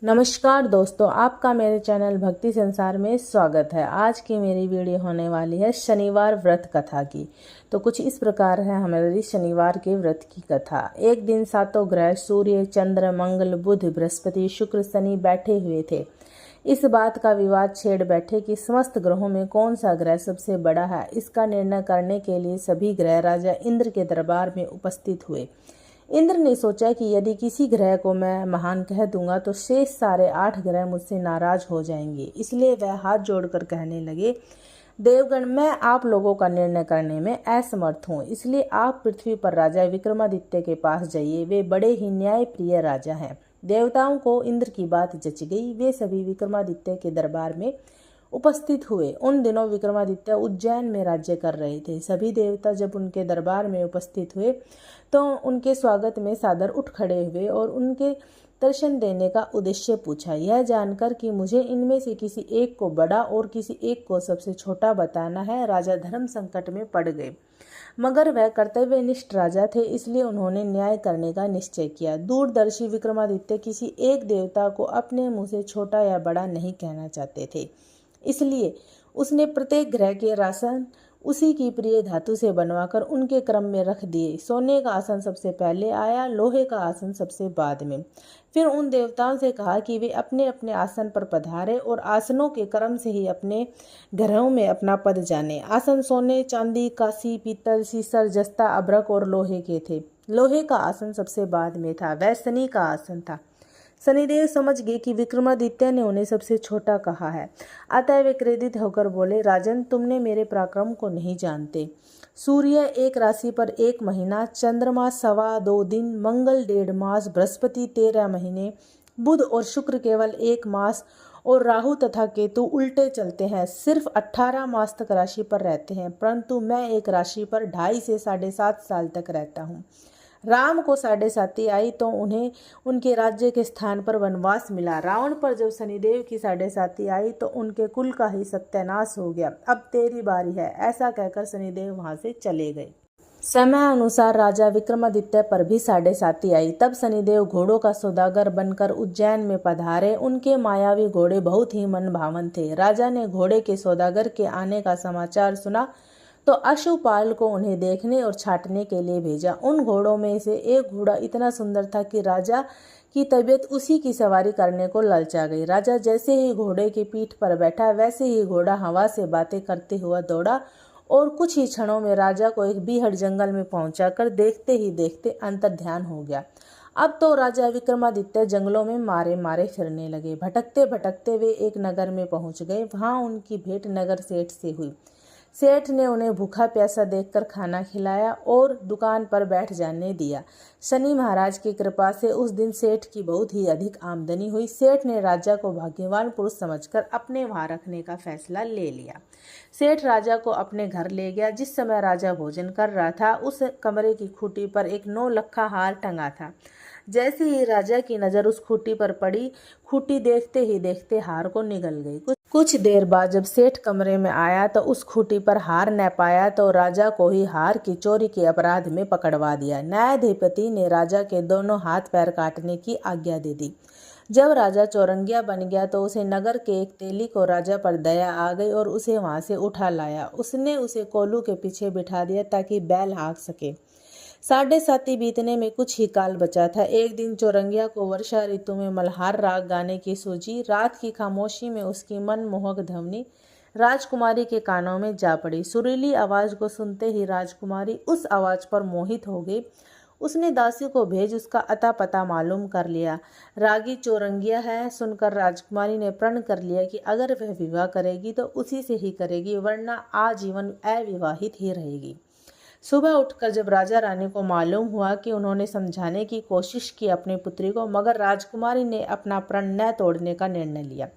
नमस्कार दोस्तों, आपका मेरे चैनल भक्ति संसार में स्वागत है। आज की मेरी वीडियो होने वाली है शनिवार व्रत कथा की। तो कुछ इस प्रकार है हमारी शनिवार के व्रत की कथा। एक दिन सातों ग्रह सूर्य, चंद्र, मंगल, बुध, बृहस्पति, शुक्र, शनि बैठे हुए थे। इस बात का विवाद छेड़ बैठे कि समस्त ग्रहों में कौन सा ग्रह सबसे बड़ा है। इसका निर्णय करने के लिए सभी ग्रह राजा इंद्र के दरबार में उपस्थित हुए। इंद्र ने सोचा कि यदि किसी ग्रह को मैं महान कह दूंगा तो शेष सारे 8 ग्रह मुझसे नाराज हो जाएंगे। इसलिए वह हाथ जोड़कर कहने लगे, देवगण, मैं आप लोगों का निर्णय करने में असमर्थ हूँ, इसलिए आप पृथ्वी पर राजा विक्रमादित्य के पास जाइए। वे बड़े ही न्यायप्रिय राजा हैं। देवताओं को इंद्र की बात जच गई। वे सभी विक्रमादित्य के दरबार में उपस्थित हुए। उन दिनों विक्रमादित्य उज्जैन में राज्य कर रहे थे। सभी देवता जब उनके दरबार में उपस्थित हुए तो उनके स्वागत में सादर उठ खड़े हुए और उनके दर्शन देने का उद्देश्य पूछा। यह जानकर कि मुझे इनमें से किसी एक को बड़ा और किसी एक को सबसे छोटा बताना है, राजा धर्म संकट में पड़ गए। मगर वह कर्तव्यनिष्ठ राजा थे, इसलिए उन्होंने न्याय करने का निश्चय किया। दूरदर्शी विक्रमादित्य किसी एक देवता को अपने मुंह से छोटा या बड़ा नहीं कहना चाहते थे। इसलिए उसने प्रत्येक ग्रह के आसन उसी की प्रिय धातु से बनवाकर उनके क्रम में रख दिए। सोने का आसन सबसे पहले आया, लोहे का आसन सबसे बाद में। फिर उन देवताओं से कहा कि वे अपने अपने आसन पर पधारे और आसनों के क्रम से ही अपने ग्रहों में अपना पद जाने। आसन सोने, चांदी, कांसी, पीतल, सीसर, जस्ता, अभ्रक और लोहे के थे। लोहे का आसन सबसे बाद में था, वह शनि का आसन था। शनिदेव समझ गए कि विक्रमादित्य ने उन्हें सबसे छोटा कहा है, अतः वे क्रोधित होकर बोले, राजन, तुमने मेरे पराक्रम को नहीं जानते। सूर्य एक राशि पर 1 महीना, चंद्रमा 2.25 दिन, मंगल 1.5 मास, बृहस्पति 13 महीने, बुध और शुक्र केवल 1 मास और राहु तथा केतु उल्टे चलते हैं। सिर्फ 18 मास तक राशि पर रहते हैं, परंतु मैं एक राशि पर 2.5 से 7.5 साल तक रहता हूँ। राम को 7.5 आई तो उन्हें उनके राज्य के स्थान पर वनवास मिला। रावण पर जब शनिदेव की 7.5 आई तो उनके कुल का ही सत्यानाश हो गया। अब तेरी बारी है, ऐसा कहकर शनिदेव वहां से चले गए। समय अनुसार राजा विक्रमादित्य पर भी 7.5 आई। तब शनिदेव घोड़ों का सौदागर बनकर उज्जैन में पधारे। उनके मायावी घोड़े बहुत ही मनभावन थे। राजा ने घोड़े के सौदागर के आने का समाचार सुना तो अश्वपाल को उन्हें देखने और छांटने के लिए भेजा। उन घोड़ों में से एक घोड़ा इतना सुंदर था कि राजा की तबीयत उसी की सवारी करने को ललचा गई। राजा जैसे ही घोड़े की पीठ पर बैठा, वैसे ही घोड़ा हवा से बातें करते हुआ दौड़ा और कुछ ही क्षणों में राजा को एक बीहड़ जंगल में पहुंचाकर देखते ही देखते अंतर्ध्यान हो गया। अब तो राजा विक्रमादित्य जंगलों में मारे मारे फिरने लगे। भटकते भटकते वे एक नगर में पहुंच गए। वहां उनकी भेंट नगर सेठ से हुई। सेठ ने उन्हें भूखा प्यासा देखकर खाना खिलाया और दुकान पर बैठ जाने दिया। शनि महाराज की कृपा से उस दिन सेठ की बहुत ही अधिक आमदनी हुई। सेठ ने राजा को भाग्यवान पुरुष समझकर अपने वहां रखने का फैसला ले लिया। सेठ राजा को अपने घर ले गया। जिस समय राजा भोजन कर रहा था, उस कमरे की खूंटी पर एक 9 लखा हार टंगा था। जैसे ही राजा की नजर उस खूंटी पर पड़ी, खूंटी देखते ही देखते हार को निगल गई। कुछ देर बाद जब सेठ कमरे में आया तो उस खूंटी पर हार न पाया तो राजा को ही हार की चोरी के अपराध में पकड़वा दिया। न्यायाधिपति ने राजा के दोनों हाथ पैर काटने की आज्ञा दे दी। जब राजा चौरंगिया बन गया तो उसे नगर के एक तेली को राजा पर दया आ गई और उसे वहां से उठा लाया। उसने उसे कोल्हू के पीछे बिठा दिया ताकि बैल हाँक सके। 7.5 बीतने में कुछ ही काल बचा था। एक दिन चौरंगिया को वर्षा ऋतु में मल्हार राग गाने की सूझी। रात की खामोशी में उसकी मनमोहक ध्वनि राजकुमारी के कानों में जा पड़ी। सुरीली आवाज को सुनते ही राजकुमारी उस आवाज पर मोहित हो गई। उसने दासी को भेज उसका अता पता मालूम कर लिया। रागी चौरंगिया है सुनकर राजकुमारी ने प्रण कर लिया कि अगर वह विवाह करेगी तो उसी से ही करेगी, वरना आजीवन अविवाहित ही रहेगी। सुबह उठकर जब राजा रानी को मालूम हुआ कि उन्होंने समझाने की कोशिश की अपनी पुत्री को, मगर राजकुमारी ने अपना प्रण न तोड़ने का निर्णय लिया।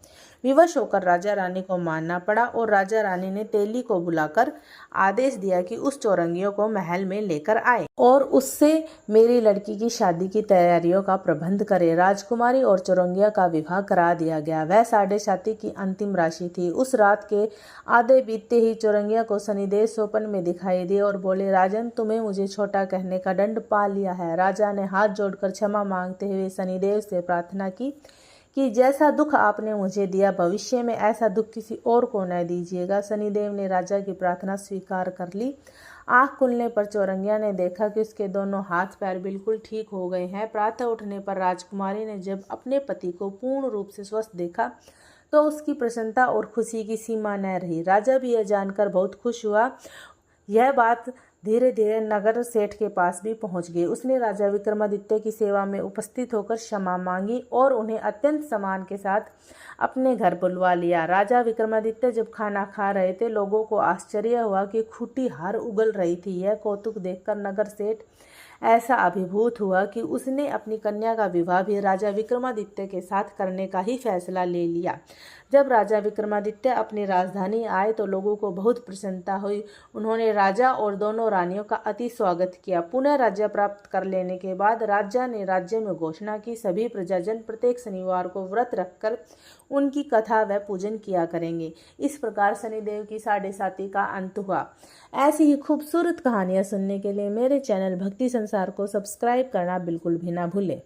विवश होकर राजा रानी को मानना पड़ा और राजा रानी ने तेली को बुलाकर आदेश दिया कि उस चौरंगियों को महल में लेकर आए और उससे मेरी लड़की की शादी की तैयारियों का प्रबंध करे। राजकुमारी और चौरंगिया का विवाह करा दिया गया। वह 7.5 की अंतिम राशि थी। उस रात के आधे बीतते ही चौरंगिया को शनिदेव स्वप्न में दिखाई दिए और बोले, राजन, तुम्हें मुझे छोटा कहने का दंड पा लिया है। राजा ने हाथ जोड़कर क्षमा मांगते हुए शनिदेव से प्रार्थना की कि जैसा दुख आपने मुझे दिया भविष्य में ऐसा दुख किसी और को न दीजिएगा। शनिदेव ने राजा की प्रार्थना स्वीकार कर ली। आँख खुलने पर चौरंगिया ने देखा कि उसके दोनों हाथ पैर बिल्कुल ठीक हो गए हैं। प्रातः उठने पर राजकुमारी ने जब अपने पति को पूर्ण रूप से स्वस्थ देखा तो उसकी प्रसन्नता और खुशी की सीमा न रही। राजा भी यह जानकर बहुत खुश हुआ। यह बात धीरे धीरे नगर सेठ के पास भी पहुंच गई। उसने राजा विक्रमादित्य की सेवा में उपस्थित होकर क्षमा मांगी और उन्हें अत्यंत सम्मान के साथ अपने घर बुलवा लिया। राजा विक्रमादित्य जब खाना खा रहे थे, लोगों को आश्चर्य हुआ कि खूंटी हार उगल रही थी। यह कौतुक देखकर नगर सेठ ऐसा अभिभूत हुआ कि उसने अपनी कन्या का विवाह भी राजा विक्रमादित्य के साथ करने का ही फैसला ले लिया। जब राजा विक्रमादित्य अपनी राजधानी आए तो लोगों को बहुत प्रसन्नता हुई। उन्होंने राजा और दोनों रानियों का अति स्वागत किया। पुनः राज्य प्राप्त कर लेने के बाद राजा ने राज्य में घोषणा की, सभी प्रजाजन प्रत्येक शनिवार को व्रत रखकर उनकी कथा व पूजन किया करेंगे। इस प्रकार शनिदेव की 7.5 का अंत हुआ। ऐसी ही खूबसूरत कहानियाँ सुनने के लिए मेरे चैनल भक्ति संसार को सब्सक्राइब करना बिल्कुल भी ना भूलें।